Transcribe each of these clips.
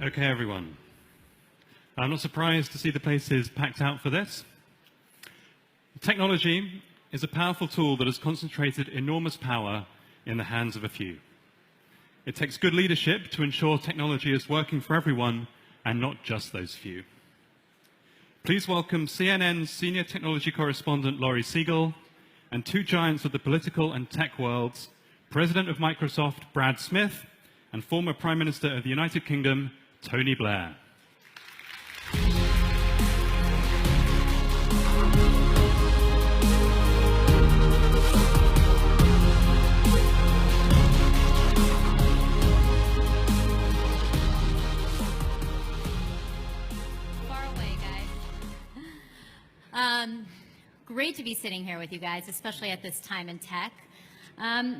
Okay, everyone. I'm not surprised to see the places packed out for this. Technology is a powerful tool that has concentrated enormous power in the hands of a few. It takes good leadership to ensure technology is working for everyone and not just those few. Please welcome CNN's senior technology correspondent Laurie Siegel and two giants of the political and tech worlds, President of Microsoft Brad Smith and former Prime Minister of the United Kingdom Tony Blair. Great to be sitting here with you guys, especially at this time in tech. I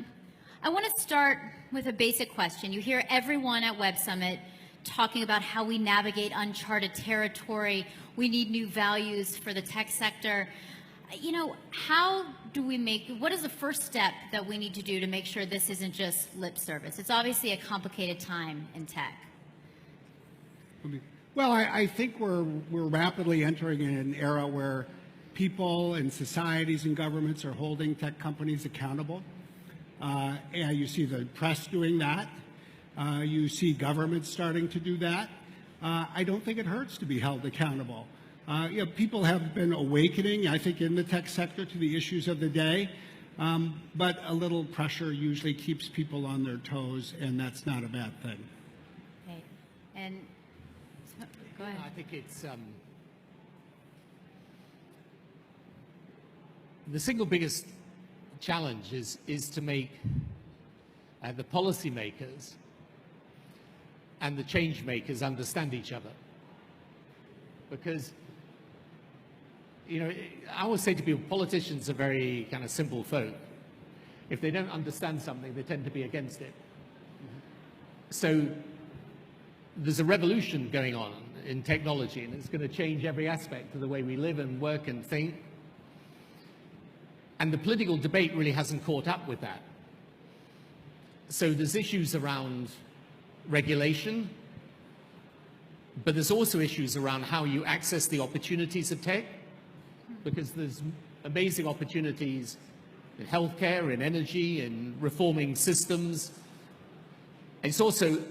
want to start with a basic question. You hear everyone at Web Summit talking about how we navigate uncharted territory. We need new values for the tech sector. You know, what is the first step that we need to do to make sure this isn't just lip service? It's obviously a complicated time in tech. Well, I think we're rapidly entering an era where people and societies and governments are holding tech companies accountable. And you see the press doing that. You see governments starting to do that. I don't think it hurts to be held accountable. People have been awakening, I think, in the tech sector to the issues of the day. But a little pressure usually keeps people on their toes, and that's not a bad thing. Okay. And go ahead. I think it's the single biggest challenge is to make the policymakers and the change makers understand each other. Because, you know, I always say to people, politicians are very kind of simple folk. If they don't understand something, they tend to be against it. So there's a revolution going on in technology, and it's going to change every aspect of the way we live and work and think. And the political debate really hasn't caught up with that. So there's issues around regulation, but there's also issues around how you access the opportunities of tech, because there's amazing opportunities in healthcare, in energy, in reforming systems. It's also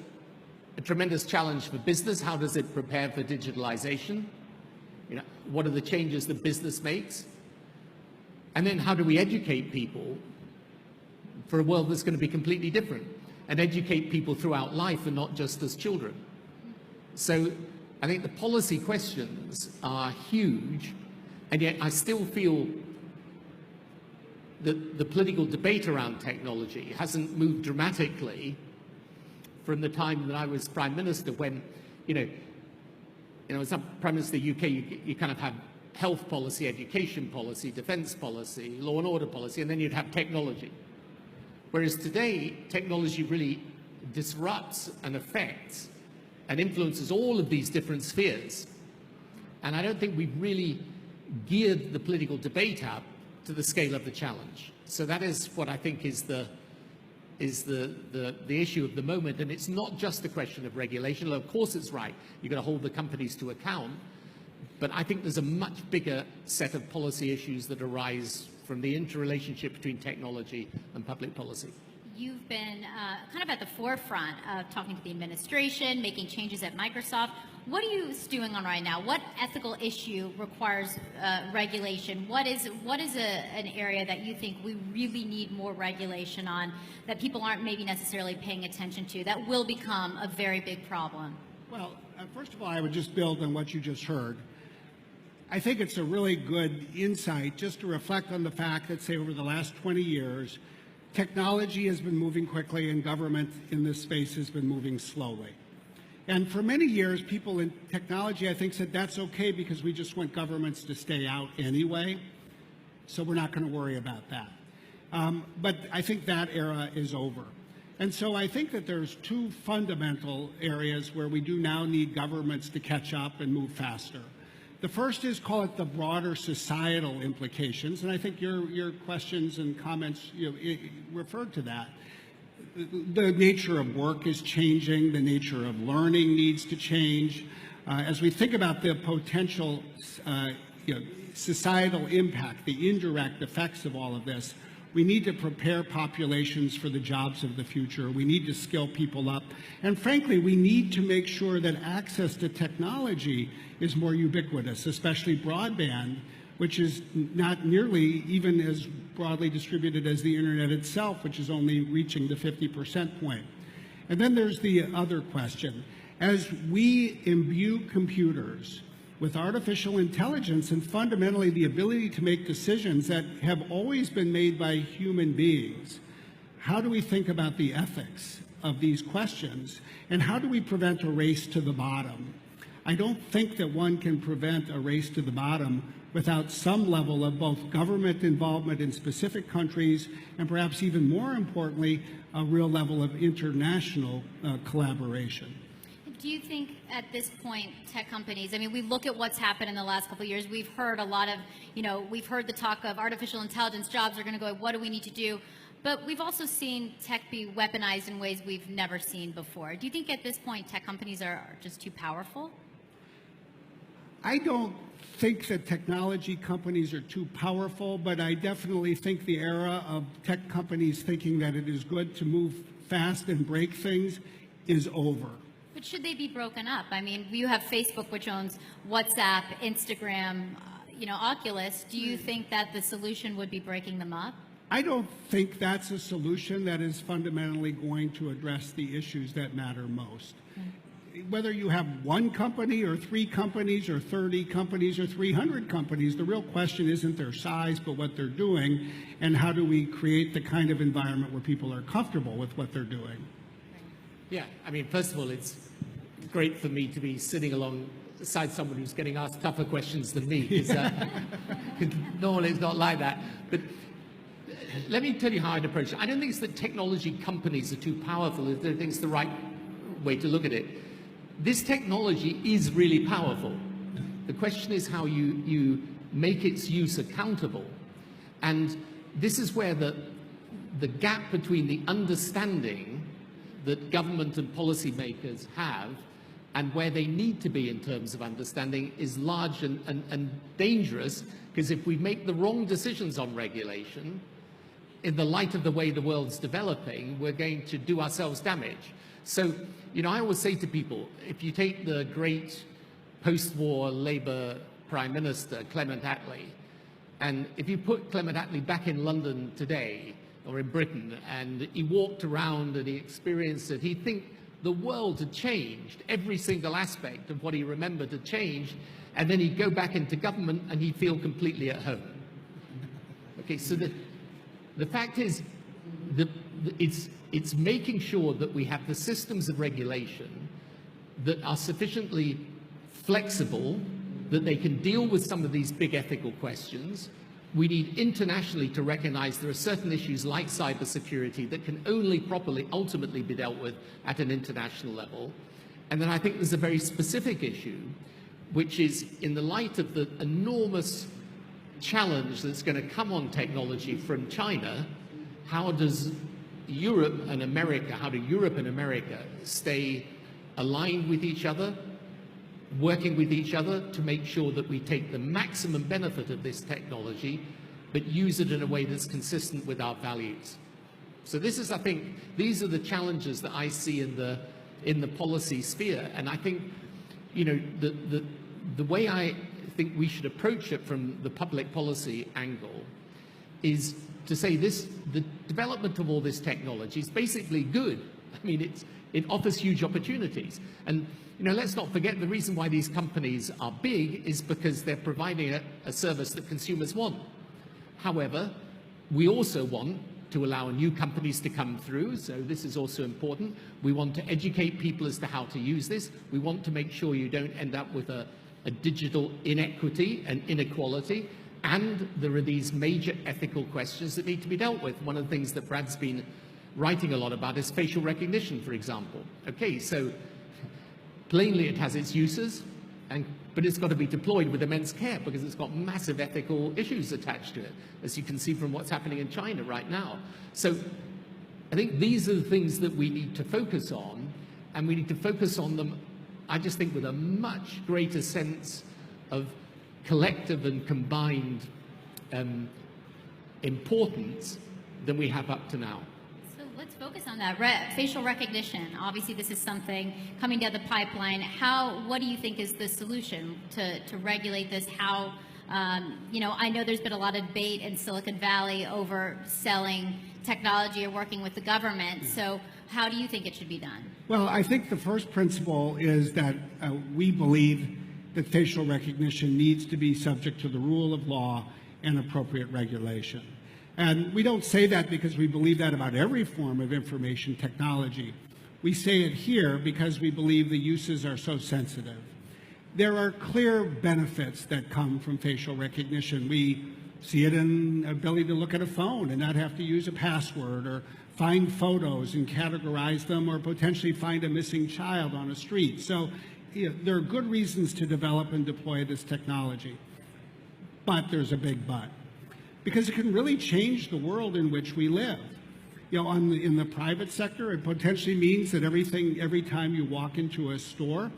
a tremendous challenge for business. How does it prepare for digitalization? You know, what are the changes that business makes? And then how do we educate people for a world that's going to be completely different, and educate people throughout life and not just as children? So I think the policy questions are huge, and yet I still feel that the political debate around technology hasn't moved dramatically from the time that I was Prime Minister, when, you know, as Prime Minister of the UK, you kind of have health policy, education policy, defense policy, law and order policy, and then you'd have technology. Whereas today, technology really disrupts and affects and influences all of these different spheres. And I don't think we've really geared the political debate up to the scale of the challenge. So that is what I think is the issue of the moment. And it's not just a question of regulation. Well, of course it's right. You've got to hold the companies to account. But I think there's a much bigger set of policy issues that arise from the interrelationship between technology and public policy. You've been kind of at the forefront of talking to the administration, making changes at Microsoft. What are you stewing on right now? What ethical issue requires regulation? What is an area that you think we really need more regulation on, that people aren't maybe necessarily paying attention to, that will become a very big problem? Well, first of all, I would just build on what you just heard. I think it's a really good insight just to reflect on the fact that, say, over the last 20 years, technology has been moving quickly and government in this space has been moving slowly. And for many years, people in technology, I think, said that's okay because we just want governments to stay out anyway, so we're not going to worry about that. But I think that era is over. And so I think that there's two fundamental areas where we do now need governments to catch up and move faster. The first is, call it the broader societal implications, and I think your questions and comments referred to that. the nature of work is changing, the nature of learning needs to change. As we think about the potential societal impact, the indirect effects of all of this, we need to prepare populations for the jobs of the future. We need to skill people up. And frankly, we need to make sure that access to technology is more ubiquitous, especially broadband, which is not nearly even as broadly distributed as the internet itself, which is only reaching the 50% point. And then there's the other question. As we imbue computers with artificial intelligence and fundamentally the ability to make decisions that have always been made by human beings, how do we think about the ethics of these questions, and how do we prevent a race to the bottom? I don't think that one can prevent a race to the bottom without some level of both government involvement in specific countries and perhaps even more importantly, a real level of international collaboration. Do you think at this point, tech companies, I mean, we look at what's happened in the last couple of years. We've heard a lot of, we've heard the talk of artificial intelligence, jobs are going to go, what do we need to do? But we've also seen tech be weaponized in ways we've never seen before. Do you think at this point, tech companies are just too powerful? I don't think that technology companies are too powerful, but I definitely think the era of tech companies thinking that it is good to move fast and break things is over. But should they be broken up? I mean, you have Facebook, which owns WhatsApp, Instagram, Oculus. Do you think that the solution would be breaking them up? I don't think that's a solution that is fundamentally going to address the issues that matter most. Whether you have one company or 3 companies or 30 companies or 300 companies, the real question isn't their size, but what they're doing, and how do we create the kind of environment where people are comfortable with what they're doing. Yeah, I mean, first of all, it's great for me to be sitting alongside someone who's getting asked tougher questions than me, because normally it's not like that. But let me tell you how I'd approach it. I don't think it's that technology companies are too powerful. I don't think it's the right way to look at it. This technology is really powerful. The question is how you make its use accountable. And this is where the gap between the understanding that government and policymakers have and where they need to be in terms of understanding is large and dangerous, because if we make the wrong decisions on regulation, in the light of the way the world's developing, we're going to do ourselves damage. So, I always say to people, if you take the great post-war Labour Prime Minister, Clement Attlee, and if you put Clement Attlee back in London today, or in Britain, and he walked around and he experienced it, he'd think the world had changed. Every single aspect of what he remembered had changed, and then he'd go back into government and he'd feel completely at home. Okay, so the fact is, it's making sure that we have the systems of regulation that are sufficiently flexible, that they can deal with some of these big ethical questions. We need internationally to recognize there are certain issues like cybersecurity that can only properly ultimately be dealt with at an international level. And then I think there's a very specific issue, which is in the light of the enormous challenge that's going to come on technology from China, how does Europe and America stay aligned with each other, working with each other to make sure that we take the maximum benefit of this technology, but use it in a way that's consistent with our values. So this is, I think, these are the challenges that I see in the policy sphere. And I think, the way I think we should approach it from the public policy angle is to say the development of all this technology is basically good. I mean, it offers huge opportunities. And let's not forget the reason why these companies are big is because they're providing a service that consumers want. However, we also want to allow new companies to come through, so this is also important. We want to educate people as to how to use this. We want to make sure you don't end up with a digital inequity and inequality. And there are these major ethical questions that need to be dealt with. One of the things that Brad's been writing a lot about is facial recognition, for example. Okay, so plainly it has its uses, but it's got to be deployed with immense care because it's got massive ethical issues attached to it, as you can see from what's happening in China right now. So I think these are the things that we need to focus on, and we need to focus on them, I just think, with a much greater sense of collective and combined importance than we have up to now. So let's focus on that. Facial recognition. Obviously, this is something coming down the pipeline. What do you think is the solution to regulate this? How, I know there's been a lot of debate in Silicon Valley over selling technology or working with the government. So how do you think it should be done? Well, I think the first principle is that we believe that facial recognition needs to be subject to the rule of law and appropriate regulation. And we don't say that because we believe that about every form of information technology. We say it here because we believe the uses are so sensitive. There are clear benefits that come from facial recognition. We see it in ability to look at a phone and not have to use a password, or find photos and categorize them, or potentially find a missing child on a street. So there are good reasons to develop and deploy this technology. But there's a big but, because it can really change the world in which we live. In the private sector, it potentially means that every time you walk into a store,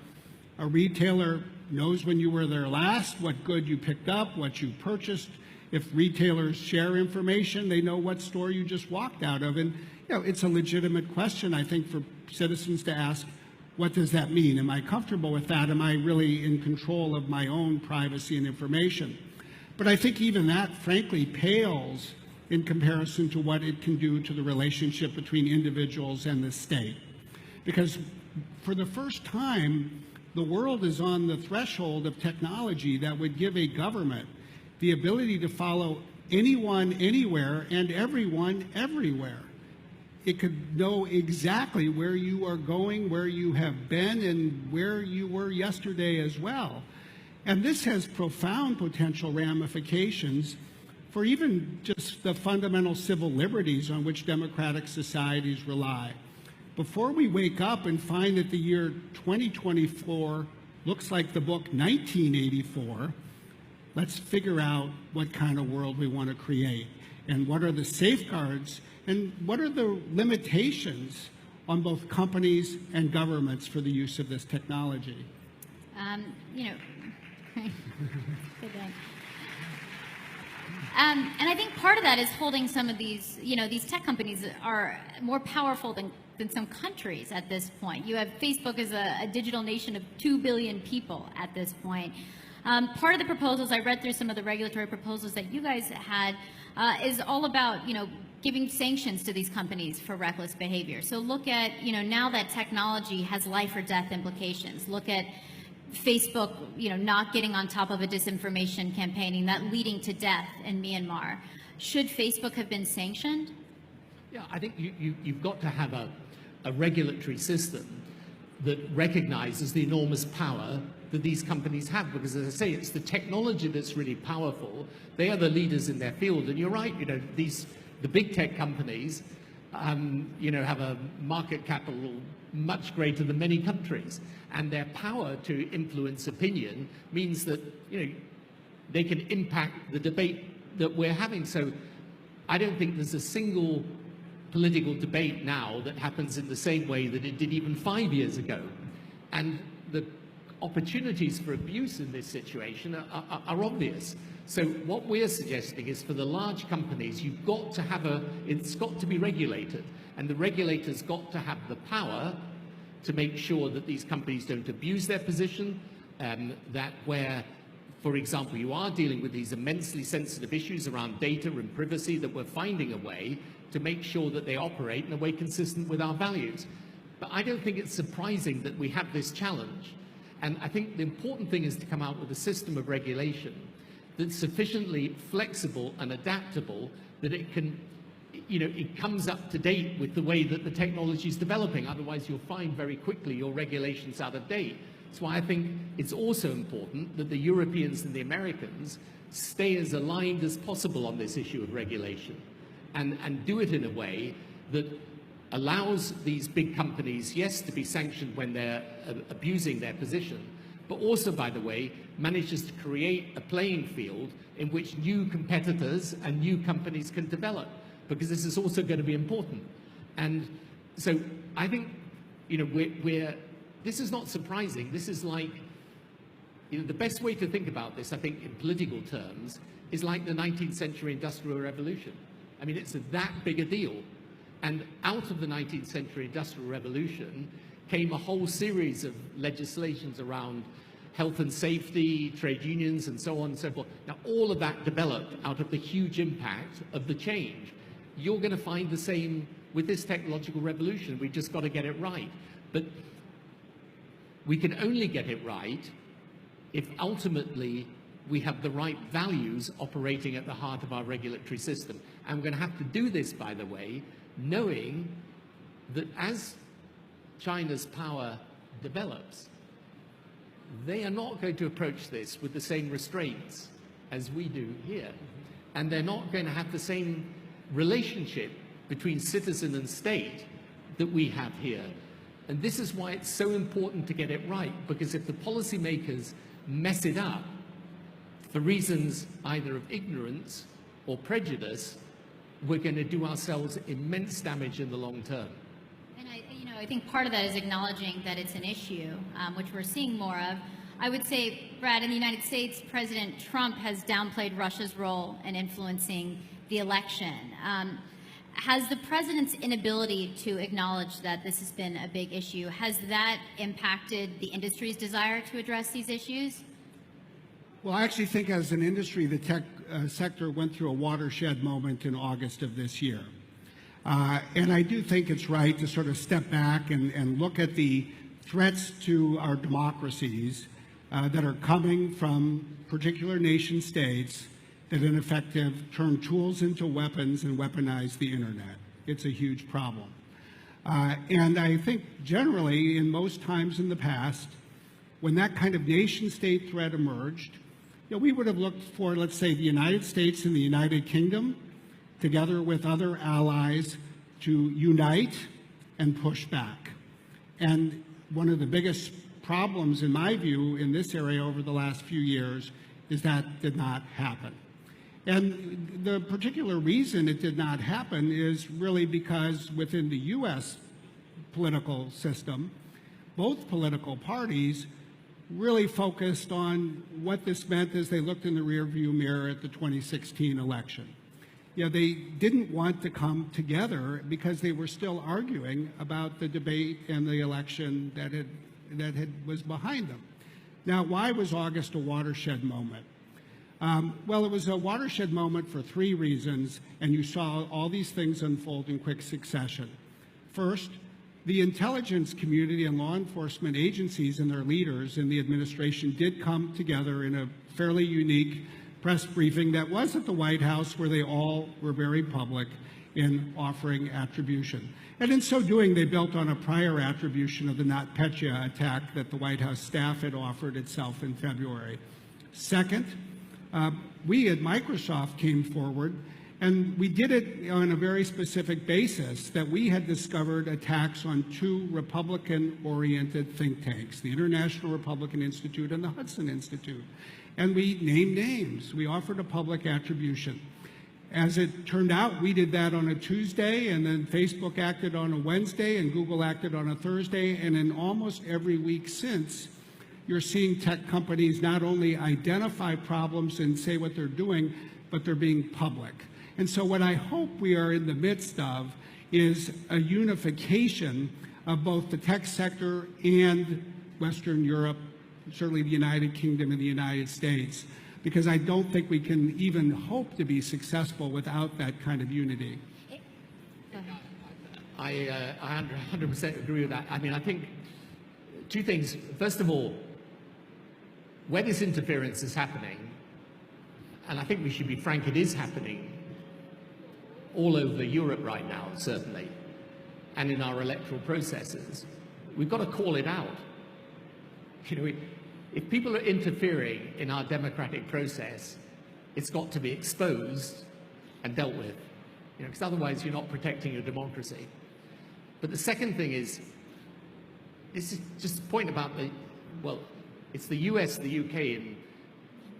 a retailer knows when you were there last, what good you picked up, what you purchased. If retailers share information, they know what store you just walked out of. And it's a legitimate question, I think, for citizens to ask, what does that mean? Am I comfortable with that? Am I really in control of my own privacy and information? But I think even that, frankly, pales in comparison to what it can do to the relationship between individuals and the state. Because for the first time, the world is on the threshold of technology that would give a government the ability to follow anyone, anywhere, and everyone, everywhere. It could know exactly where you are going, where you have been, and where you were yesterday as well. And this has profound potential ramifications for even just the fundamental civil liberties on which democratic societies rely. Before we wake up and find that the year 2024 looks like the book 1984, let's figure out what kind of world we want to create, and what are the safeguards, and what are the limitations on both companies and governments for the use of this technology. Good thing. And I think part of that is holding some of these, these tech companies are more powerful than some countries at this point. You have Facebook as a digital nation of 2 billion people at this point. Part of the proposals, I read through some of the regulatory proposals that you guys had, is all about, giving sanctions to these companies for reckless behavior. So look at, now that technology has life or death implications. Look at Facebook, not getting on top of a disinformation campaigning that leading to death in Myanmar. Should Facebook have been sanctioned? Yeah, I think you've got to have a regulatory system that recognizes the enormous power that these companies have, because, as I say, it's the technology that's really powerful. They are the leaders in their field, and you're right. The big tech companies, have a market capital much greater than many countries, and their power to influence opinion means that they can impact the debate that we're having. So I don't think there's a single political debate now that happens in the same way that it did even 5 years ago, and the opportunities for abuse in this situation are obvious. So what we're suggesting is, for the large companies, you've got to have it's got to be regulated, and the regulators got to have the power to make sure that these companies don't abuse their position, that where, for example, you are dealing with these immensely sensitive issues around data and privacy, that we're finding a way to make sure that they operate in a way consistent with our values. But I don't think it's surprising that we have this challenge. And I think the important thing is to come out with a system of regulation that's sufficiently flexible and adaptable that it can, it comes up to date with the way that the technology is developing. Otherwise, you'll find very quickly your regulation's out of date. That's why I think it's also important that the Europeans and the Americans stay as aligned as possible on this issue of regulation, and do it in a way that allows these big companies, yes, to be sanctioned when they're abusing their position, but also, by the way, manages to create a playing field in which new competitors and new companies can develop, because this is also going to be important. And so I think, this is not surprising. This is like, the best way to think about this, I think, in political terms, is like the 19th century Industrial Revolution. I mean, it's that big a deal. And out of the 19th century Industrial Revolution came a whole series of legislations around health and safety, trade unions, and so on and so forth. Now, all of that developed out of the huge impact of the change. You're going to find the same with this technological revolution. We've just got to get it right. But we can only get it right if ultimately we have the right values operating at the heart of our regulatory system. And we're going to have to do this, by the way, knowing that as China's power develops, they are not going to approach this with the same restraints as we do here. And they're not going to have the same relationship between citizen and state that we have here. And this is why it's so important to get it right, because if the policymakers mess it up for reasons either of ignorance or prejudice, we're going to do ourselves immense damage in the long term. And I think part of that is acknowledging that it's an issue, which we're seeing more of. I would say, Brad, in the United States, President Trump has downplayed Russia's role in influencing the election. Has the president's inability to acknowledge that this has been a big issue, has that impacted the industry's desire to address these issues? Well, I actually think as an industry, the tech sector went through a watershed moment in August of this year. And I do think it's right to sort of step back and look at the threats to our democracies that are coming from particular nation states that in effect have turned tools into weapons and weaponized the internet. It's a huge problem. And I think generally, in most times in the past, when that kind of nation-state threat emerged, we would have looked for, let's say, the United States and the United Kingdom, together with other allies, to unite and push back. And one of the biggest problems, in my view, in this area over the last few years is that did not happen. And the particular reason it did not happen is really because within the U.S. political system, both political parties really focused on what this meant as they looked in the rearview mirror at the 2016 election. They didn't want to come together because they were still arguing about the debate and the election that was behind them. Now, why was August a watershed moment? Well, it was a watershed moment for three reasons, and you saw all these things unfold in quick succession. First, the intelligence community and law enforcement agencies and their leaders in the administration did come together in a fairly unique press briefing that was at the White House, where they all were very public in offering attribution. And in so doing, they built on a prior attribution of the NotPetya attack that the White House staff had offered itself in February. Second, we at Microsoft came forward, and we did it on a very specific basis, that we had discovered attacks on two Republican-oriented think tanks, the International Republican Institute and the Hudson Institute. And we named names. We offered a public attribution. As it turned out, we did that on a Tuesday, and then Facebook acted on a Wednesday, and Google acted on a Thursday, and in almost every week since, you're seeing tech companies not only identify problems and say what they're doing, but they're being public. And so what I hope we are in the midst of is a unification of both the tech sector and Western Europe, certainly the United Kingdom and the United States, because I don't think we can even hope to be successful without that kind of unity. I 100% agree with that. I mean, I think two things. First of all, where this interference is happening, and I think we should be frank, it is happening all over Europe right now, certainly, and in our electoral processes, we've got to call it out. If people are interfering in our democratic process, it's got to be exposed and dealt with, because otherwise you're not protecting your democracy. But the second thing is, this is just a point about it's the US, the UK, and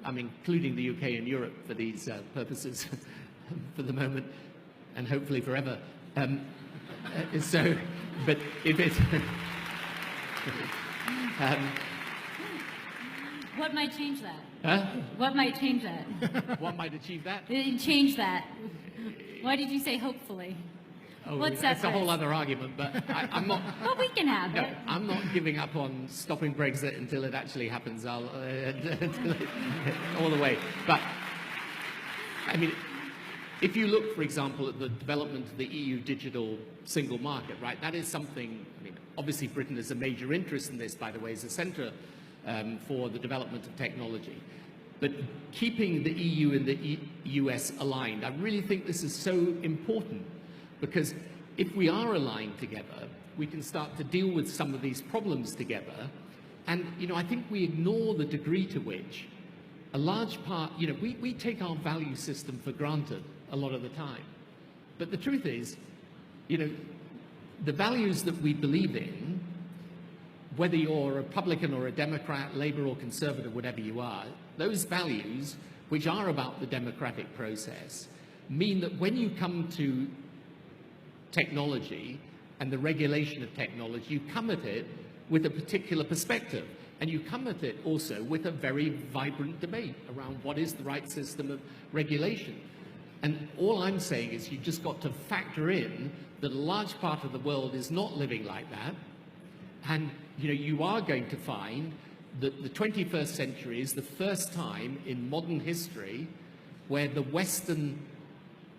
I'm including the UK and Europe for these purposes for the moment, and hopefully forever. So, but if it... What might change that? Huh? What might change that? What might achieve that? Change that. Why did you say hopefully? Oh, What's that's that a whole phrase? other argument, but I'm not... Well, we can have No, it. I'm not giving up on stopping Brexit until it actually happens. I'll all the way. But I mean, if you look, for example, at the development of the EU digital single market, right? That is something. I mean, obviously, Britain has a major interest in this, by the way, as a centre for the development of technology. But keeping the EU and the US aligned, I really think this is so important. Because if we are aligned together, we can start to deal with some of these problems together. And, I think we ignore the degree to which a large part, we take our value system for granted a lot of the time. But the truth is, the values that we believe in, whether you're a Republican or a Democrat, Labour or Conservative, whatever you are, those values, which are about the democratic process, mean that when you come to technology and the regulation of technology, you come at it with a particular perspective. And you come at it also with a very vibrant debate around what is the right system of regulation. And all I'm saying is you just got to factor in that a large part of the world is not living like that. And you are going to find that the 21st century is the first time in modern history where the Western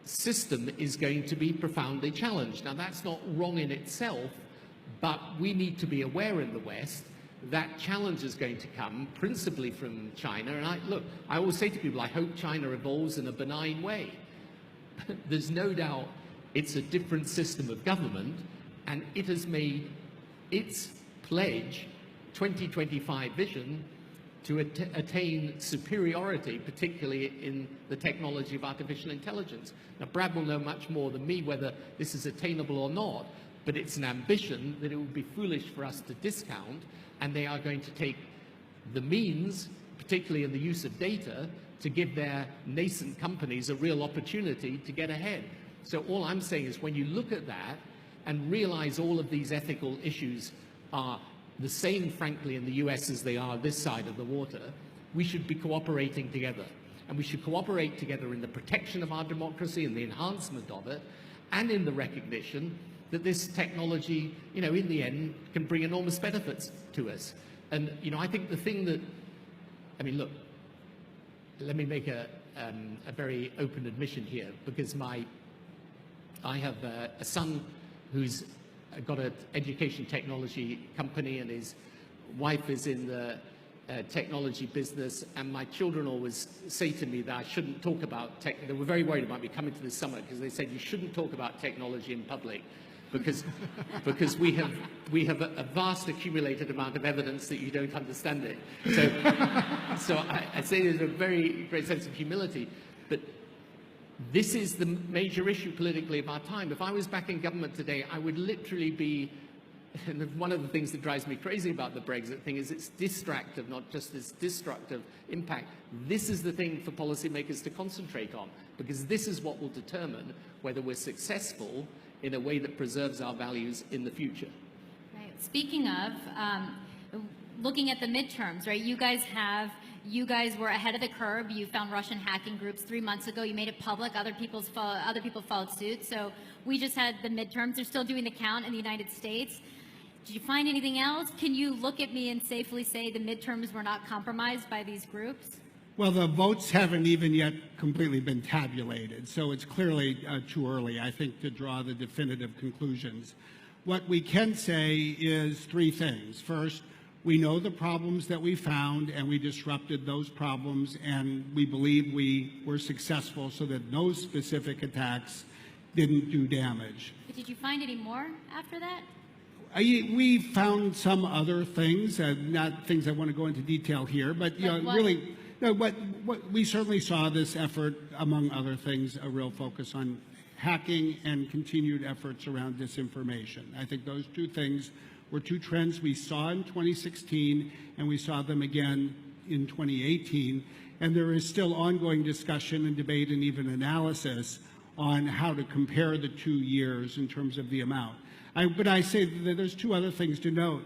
system is going to be profoundly challenged. Now, that's not wrong in itself, but we need to be aware in the West that challenge is going to come principally from China. And I always say to people, I hope China evolves in a benign way. There's no doubt it's a different system of government, and it has made its pledge, 2025 vision, to attain superiority, particularly in the technology of artificial intelligence. Now, Brad will know much more than me whether this is attainable or not, but it's an ambition that it would be foolish for us to discount, and they are going to take the means, particularly in the use of data, to give their nascent companies a real opportunity to get ahead. So all I'm saying is when you look at that and realize all of these ethical issues are the same, frankly, in the US as they are this side of the water, we should be cooperating together. And we should cooperate together in the protection of our democracy and the enhancement of it, and in the recognition that this technology, in the end, can bring enormous benefits to us. And, I think the thing that, look, let me make a very open admission here, because I have a son who's got an education technology company, and his wife is in the technology business, and my children always say to me that I shouldn't talk about tech. They were very worried about me coming to this summit because they said you shouldn't talk about technology in public because we have a vast accumulated amount of evidence that you don't understand it. So I say there's a very great sense of humility, but this is the major issue politically of our time. If I was back in government today, I would literally be, and one of the things that drives me crazy about the Brexit thing is it's distractive, not just its destructive impact. This is the thing for policymakers to concentrate on, because this is what will determine whether we're successful in a way that preserves our values in the future. Right. Speaking of, looking at the midterms, right? You guys were ahead of the curve. You found Russian hacking groups 3 months ago. You made it public. Other people followed suit. So we just had the midterms. They're still doing the count in the United States. Did you find anything else? Can you look at me and safely say the midterms were not compromised by these groups? Well, the votes haven't even yet completely been tabulated, so it's clearly too early, I think, to draw the definitive conclusions. What we can say is three things. First, we know the problems that we found, and we disrupted those problems, and we believe we were successful so that those specific attacks didn't do damage. But did you find any more after that? We found some other things, not things I want to go into detail here, but really, no, what we certainly saw this effort, among other things, a real focus on hacking and continued efforts around disinformation. I think those two things were two trends we saw in 2016, and we saw them again in 2018. And there is still ongoing discussion and debate and even analysis on how to compare the 2 years in terms of the amount. But I say that there's two other things to note.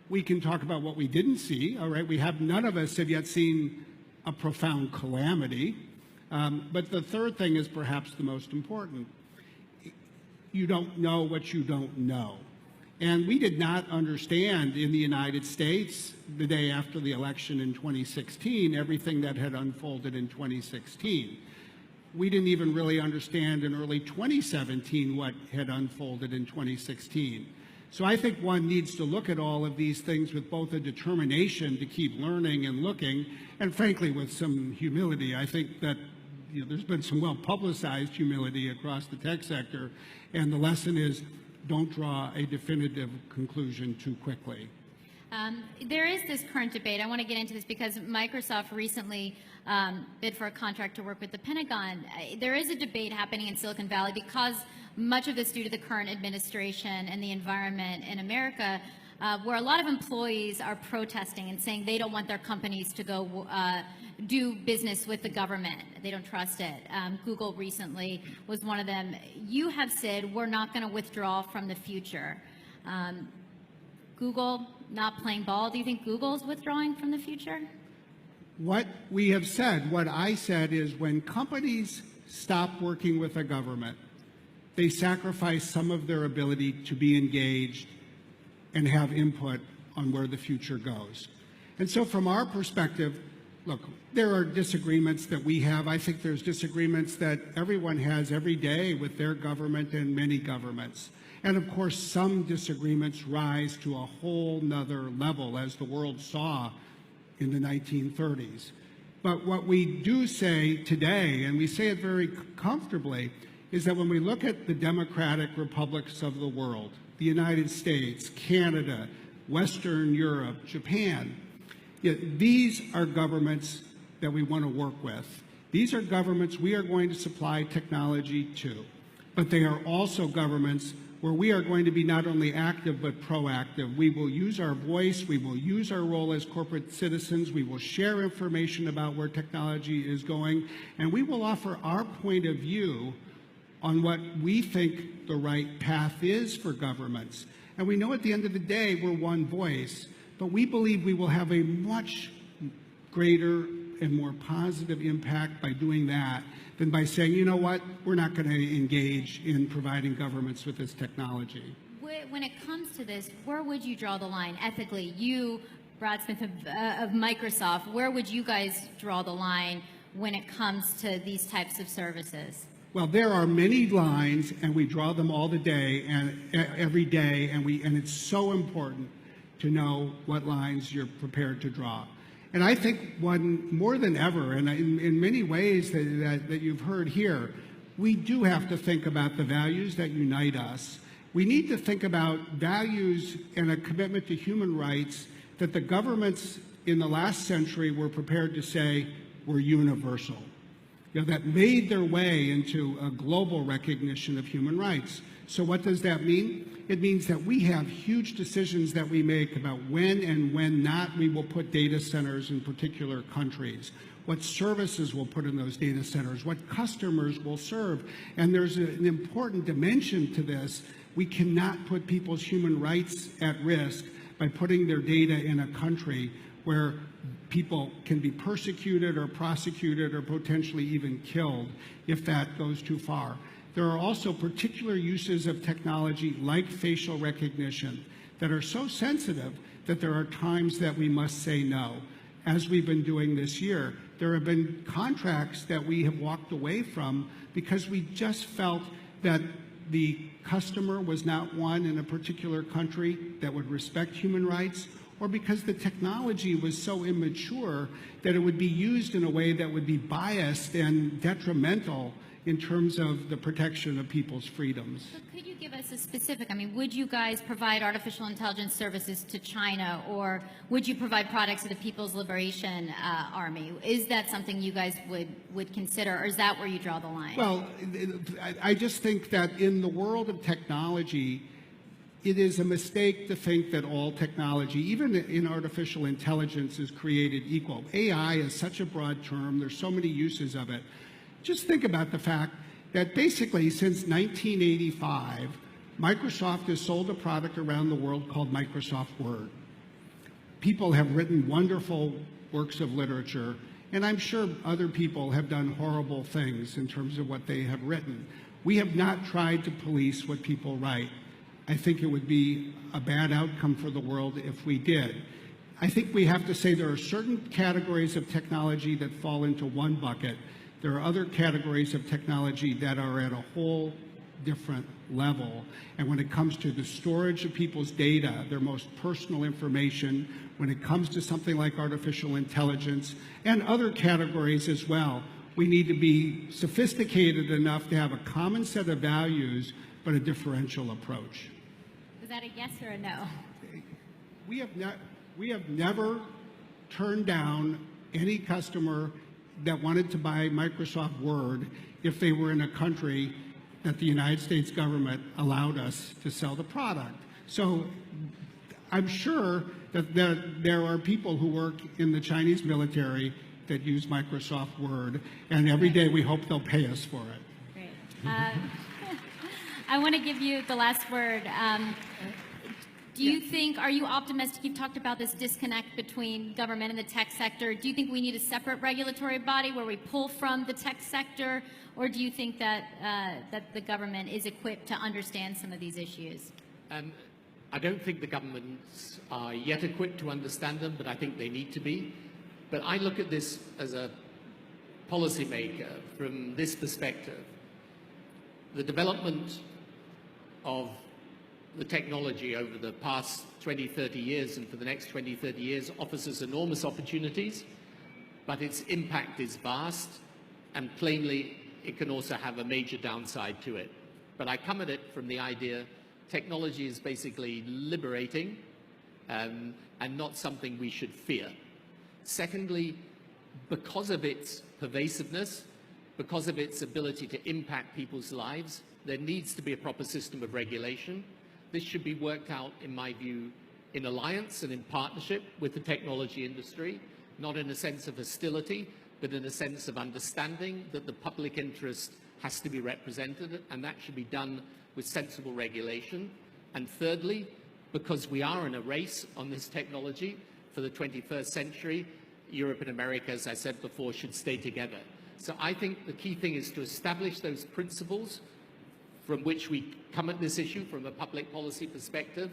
We can talk about what we didn't see, all right? None of us have yet seen a profound calamity. But the third thing is perhaps the most important. You don't know what you don't know. And we did not understand in the United States the day after the election in 2016 everything that had unfolded in 2016. We didn't even really understand in early 2017 what had unfolded in 2016. So I think one needs to look at all of these things with both a determination to keep learning and looking, and frankly with some humility. I think that there's been some well-publicized humility across the tech sector, and the lesson is don't draw a definitive conclusion too quickly. There is this current debate. I want to get into this because Microsoft recently bid for a contract to work with the Pentagon. There is a debate happening in Silicon Valley because much of this due to the current administration and the environment in America, where a lot of employees are protesting and saying they don't want their companies to go do business with the government. They don't trust it. Google recently was one of them. You have said we're not going to withdraw from the future. Google not playing ball. Do you think Google's withdrawing from the future? What we have said, what I said is when companies stop working with a government, they sacrifice some of their ability to be engaged and have input on where the future goes. And so from our perspective, look, there are disagreements that we have. I think there's disagreements that everyone has every day with their government and many governments. And of course, some disagreements rise to a whole nother level, as the world saw in the 1930s. But what we do say today, and we say it very comfortably, is that when we look at the democratic republics of the world, the United States, Canada, Western Europe, Japan, these are governments that we want to work with. These are governments we are going to supply technology to. But they are also governments where we are going to be not only active but proactive. We will use our voice, we will use our role as corporate citizens, we will share information about where technology is going, and we will offer our point of view on what we think the right path is for governments. And we know at the end of the day we're one voice, but we believe we will have a much greater and more positive impact by doing that than by saying, you know what, we're not going to engage in providing governments with this technology. When it comes to this, where would you draw the line ethically? You, Brad Smith of Microsoft, where would you guys draw the line when it comes to these types of services? Well, there are many lines, and we draw them all the day and every day, and it's so important to know what lines you're prepared to draw. And I think one more than ever, and in many ways that you've heard here, we do have to think about the values that unite us. We need to think about values and a commitment to human rights that the governments in the last century were prepared to say were universal, that made their way into a global recognition of human rights. So what does that mean? It means that we have huge decisions that we make about when and when not we will put data centers in particular countries, what services we'll put in those data centers, what customers will serve. And there's an important dimension to this. We cannot put people's human rights at risk by putting their data in a country where people can be persecuted or prosecuted or potentially even killed if that goes too far. There are also particular uses of technology like facial recognition that are so sensitive that there are times that we must say no, as we've been doing this year. There have been contracts that we have walked away from because we just felt that the customer was not one in a particular country that would respect human rights, or because the technology was so immature that it would be used in a way that would be biased and detrimental in terms of the protection of people's freedoms. So could you give us a specific, would you guys provide artificial intelligence services to China, or would you provide products to the People's Liberation Army? Is that something you guys would consider, or is that where you draw the line? Well, I just think that in the world of technology, it is a mistake to think that all technology, even in artificial intelligence, is created equal. AI is such a broad term. There's so many uses of it. Just think about the fact that basically since 1985, Microsoft has sold a product around the world called Microsoft Word. People have written wonderful works of literature, and I'm sure other people have done horrible things in terms of what they have written. We have not tried to police what people write. I think it would be a bad outcome for the world if we did. I think we have to say there are certain categories of technology that fall into one bucket. There are other categories of technology that are at a whole different level. And when it comes to the storage of people's data, their most personal information, when it comes to something like artificial intelligence and other categories as well, we need to be sophisticated enough to have a common set of values, but a differential approach. Is that a yes or a no? We have never turned down any customer that wanted to buy Microsoft Word if they were in a country that the United States government allowed us to sell the product. So I'm sure that there are people who work in the Chinese military that use Microsoft Word, and every day we hope they'll pay us for it. Great. I want to give you the last word. Do you think, are you optimistic? You've talked about this disconnect between government and the tech sector. Do you think we need a separate regulatory body where we pull from the tech sector, or do you think that that the government is equipped to understand some of these issues? I don't think the governments are yet equipped to understand them, but I think they need to be. But I look at this as a policymaker from this perspective. The development of the technology over the past 20, 30 years and for the next 20, 30 years offers us enormous opportunities, but its impact is vast, and plainly it can also have a major downside to it. But I come at it from the idea technology is basically liberating and not something we should fear. Secondly, because of its pervasiveness, because of its ability to impact people's lives, there needs to be a proper system of regulation. This should be worked out, in my view, in alliance and in partnership with the technology industry, not in a sense of hostility, but in a sense of understanding that the public interest has to be represented, and that should be done with sensible regulation. And thirdly, because we are in a race on this technology for the 21st century, Europe and America, as I said before, should stay together. So I think the key thing is to establish those principles from which we come at this issue from a public policy perspective.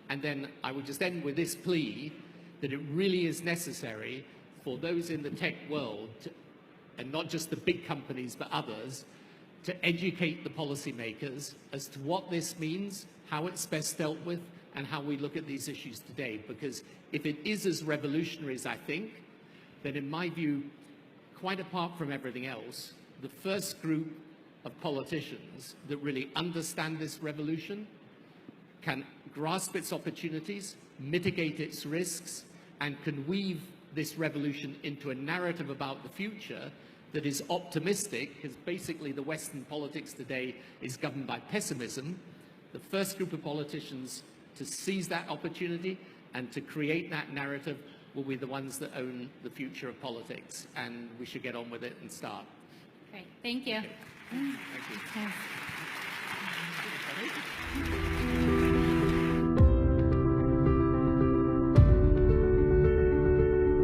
And then I would just end with this plea that it really is necessary for those in the tech world, and not just the big companies, but others, to educate the policymakers as to what this means, how it's best dealt with, and how we look at these issues today. Because if it is as revolutionary as I think, then in my view, quite apart from everything else, the first group of politicians that really understand this revolution can grasp its opportunities, mitigate its risks, and can weave this revolution into a narrative about the future that is optimistic, because basically the Western politics today is governed by pessimism. The first group of politicians to seize that opportunity and to create that narrative will be the ones that own the future of politics, and we should get on with it and start. Great, thank you. Thank you. Yes.